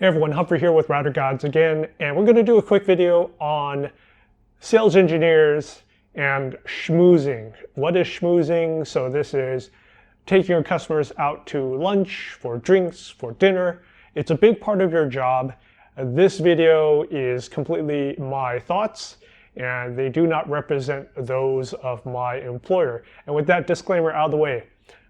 Hey everyone, Humphrey here with Router Gods again, and we're going to do a quick video on sales engineers and schmoozing. What is schmoozing? So this is taking your customers out to lunch, for drinks, for dinner. It's a big part of your job. This video is completely my thoughts, and they do not represent those of my employer. And with that disclaimer out of the way,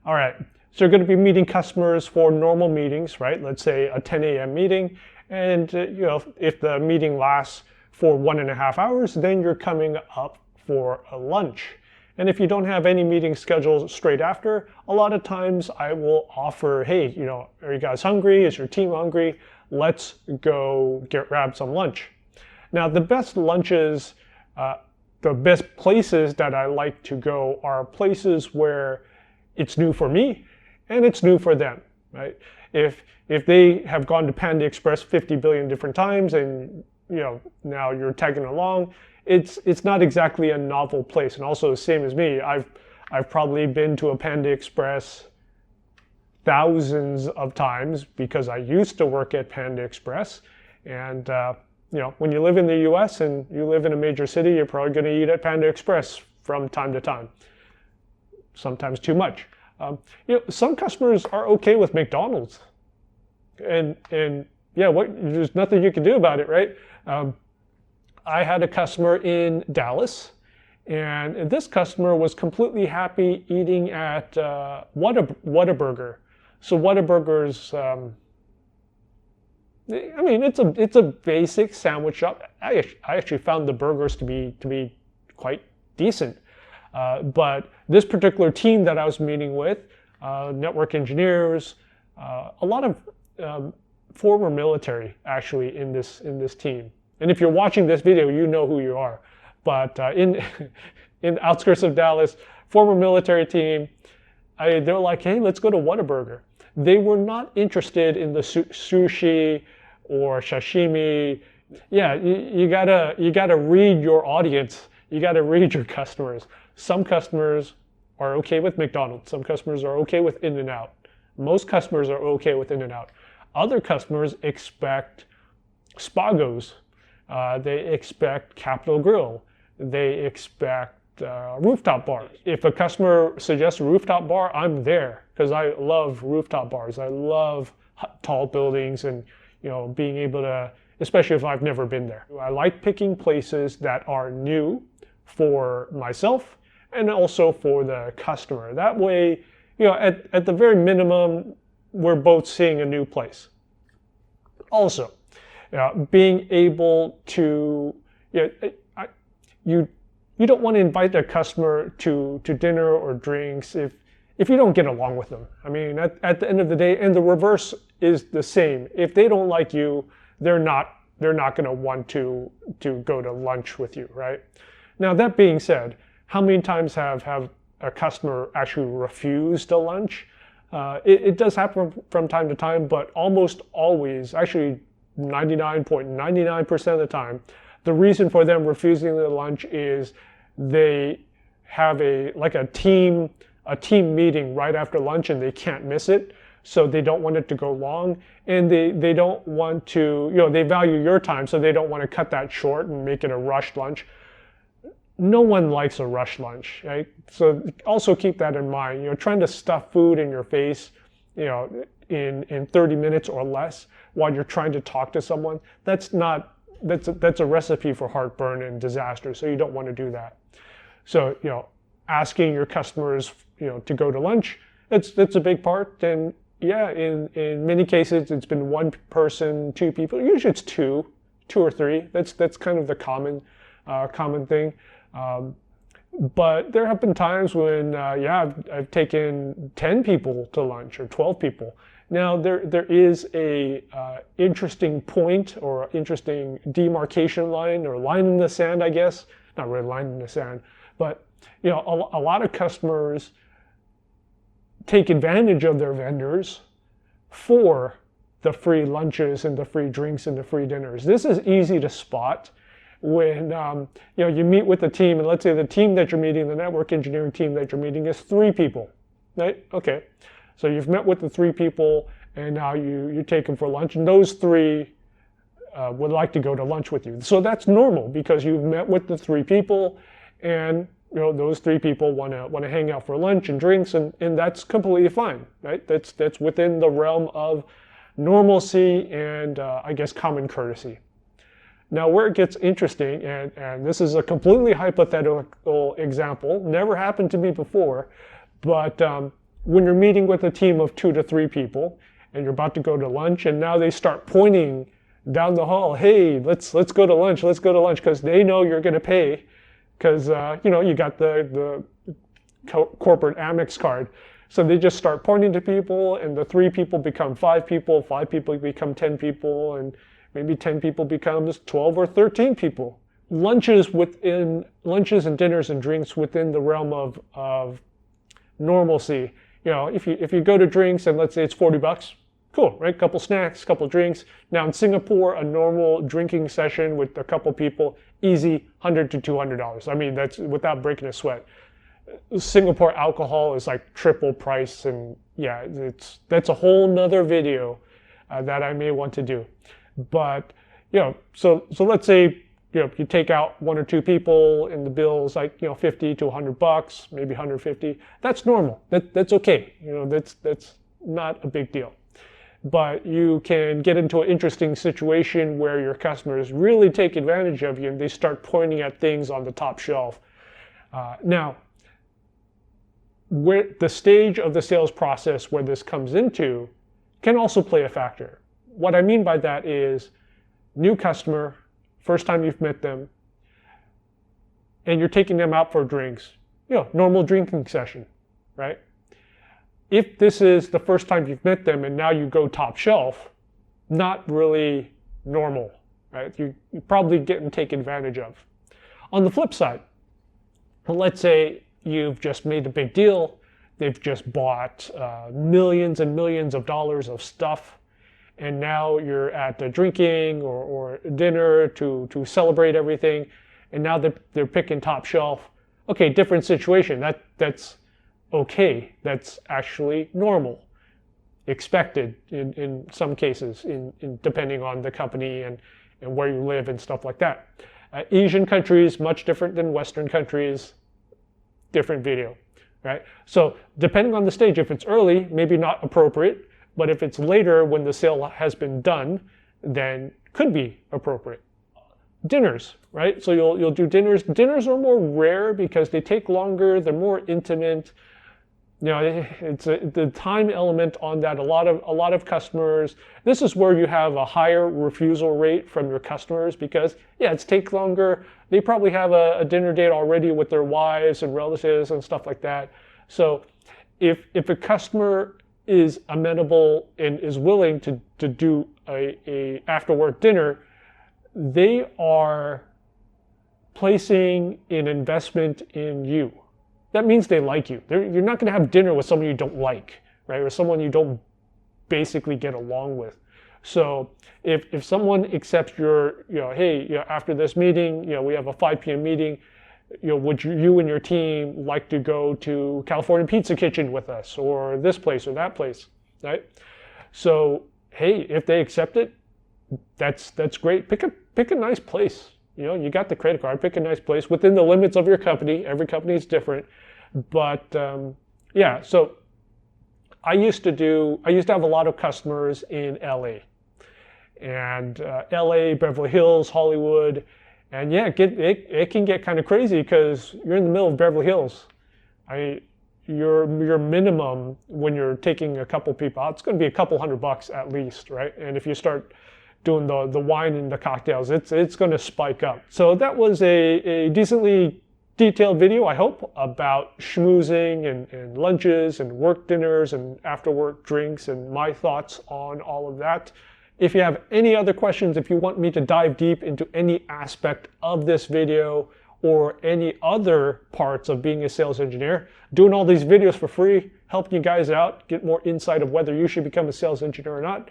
all right. So you're going to be meeting customers for normal meetings, right? Let's say a 10 a.m. meeting, and if the meeting lasts for 1.5 hours, then you're coming up for a lunch. And if you don't have any meetings scheduled straight after, a lot of times I will offer, hey, are you guys hungry? Is your team hungry? Let's go grab some lunch. Now, the best lunches, the best places that I like to go are places where it's new for me and it's new for them, right? If they have gone to Panda Express 50 billion different times and now you're tagging along, it's not exactly a novel place. And also, same as me, I've probably been to a Panda Express thousands of times because I used to work at Panda Express. And when you live in the US and you live in a major city, you're probably going to eat at Panda Express from time to time, sometimes too much. Some customers are okay with McDonald's, and there's nothing you can do about it, right? I had a customer in Dallas, and this customer was completely happy eating at Whataburger. So Whataburger's, it's a basic sandwich shop. I actually found the burgers to be quite decent. But this particular team that I was meeting with, network engineers, a lot of former military actually in this team. And if you're watching this video, you know who you are. But in the outskirts of Dallas, former military team, they're like, hey, let's go to Whataburger. They were not interested in the sushi or sashimi. Yeah, you gotta read your audience. You gotta read your customers. Some customers are okay with McDonald's. Some customers are okay with In-N-Out. Most customers are okay with In-N-Out. Other customers expect Spagos. They expect Capital Grille. They expect rooftop bars. If a customer suggests a rooftop bar, I'm there because I love rooftop bars. I love tall buildings and being able to, especially if I've never been there. I like picking places that are new for myself and also for the customer. That way, at the very minimum, we're both seeing a new place. Also, being able to, you don't want to invite a customer to dinner or drinks if you don't get along with them. I mean, at the end of the day, and the reverse is the same. If they don't like you, they're not going to want to go to lunch with you, right? Now, that being said, how many times have a customer actually refused a lunch? It does happen from time to time, but almost always, actually 99.99% of the time, the reason for them refusing the lunch is they have a team meeting right after lunch and they can't miss it. So they don't want it to go long, and they don't want to, they value your time, so they don't want to cut that short and make it a rushed lunch. No one likes a rush lunch, right? So also keep that in mind. Trying to stuff food in your face, in 30 minutes or less while you're trying to talk to someone, that's a recipe for heartburn and disaster. So you don't want to do that. So asking your customers to go to lunch, that's a big part. And yeah, in many cases it's been one person, two people. Usually it's two or three. That's kind of the common thing. But there have been times when, I've taken 10 people to lunch or 12 people. Now, there is a interesting point or interesting demarcation line or line in the sand, I guess. Not really line in the sand, but a lot of customers take advantage of their vendors for the free lunches and the free drinks and the free dinners. This is easy to spot when you meet with the team, and let's say the team that you're meeting, the network engineering team that you're meeting is 3 people, right? Okay, so you've met with the 3 people, and now you take them for lunch, and those three would like to go to lunch with you. So that's normal because you've met with the three people, and those three people want to hang out for lunch and drinks, and that's completely fine, right? That's within the realm of normalcy and I guess common courtesy. Now where it gets interesting, and this is a completely hypothetical example, never happened to me before, but when you're meeting with a team of 2 to 3 people and you're about to go to lunch, and now they start pointing down the hall, hey, let's go to lunch, because they know you're going to pay, because you got the corporate Amex card. So they just start pointing to people, and the 3 people become 5 people, 5 people become 10 people, and maybe 10 people becomes 12 or 13 people. Lunches and dinners and drinks within the realm of normalcy. If you go to drinks and let's say it's $40, cool, right? Couple snacks, couple drinks. Now in Singapore, a normal drinking session with a couple people, easy, $100 to $200. I mean, that's without breaking a sweat. Singapore alcohol is like triple price, and yeah, that's a whole nother video that I may want to do. But so let's say you take out 1 or 2 people, and the bill's like $50 to $100, maybe $150. That's normal. That's okay. That's not a big deal. But you can get into an interesting situation where your customers really take advantage of you and they start pointing at things on the top shelf. Now, where the stage of the sales process where this comes into can also play a factor. What I mean by that is new customer, first time you've met them, and you're taking them out for drinks, normal drinking session, right? If this is the first time you've met them and now you go top shelf, not really normal, right? You're probably getting taken advantage of. On the flip side, let's say you've just made a big deal, they've just bought millions and millions of dollars of stuff, and now you're at the drinking or dinner to celebrate everything, and now they're picking top shelf. Okay, different situation. That's okay. That's actually normal, expected in some cases, in depending on the company and where you live and stuff like that. Asian countries, much different than Western countries, different video, right? So depending on the stage, if it's early, maybe not appropriate, but if it's later when the sale has been done, then could be appropriate. Dinners, right? So you'll do dinners. Dinners are more rare because they take longer, they're more intimate. It's the time element on that. A lot of customers, this is where you have a higher refusal rate from your customers because it takes longer. They probably have a dinner date already with their wives and relatives and stuff like that. So if a customer is amenable and is willing to do a after work dinner, they are placing an investment in you. That means they like you. You're not going to have dinner with someone you don't like, right? Or someone you don't basically get along with. So if someone accepts your, hey, after this meeting, we have a 5 p.m. meeting, would you and your team like to go to California Pizza Kitchen with us, or this place or that place, right? So hey, if they accept it, that's great. Pick a nice place. You got the credit card. Pick a nice place within the limits of your company. Every company is different, but So I used to have a lot of customers in LA, and LA, Beverly Hills, Hollywood. And it can get kind of crazy because you're in the middle of Beverly Hills. Your minimum when you're taking a couple people out, it's going to be a couple $100 at least, right? And if you start doing the wine and the cocktails, it's going to spike up. So that was a decently detailed video, I hope, about schmoozing and lunches and work dinners and after work drinks and my thoughts on all of that. If you have any other questions, if you want me to dive deep into any aspect of this video or any other parts of being a sales engineer, doing all these videos for free, helping you guys out, get more insight of whether you should become a sales engineer or not,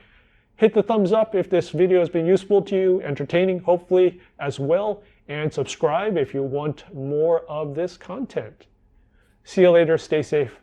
hit the thumbs up if this video has been useful to you, entertaining hopefully as well, and subscribe if you want more of this content. See you later, stay safe.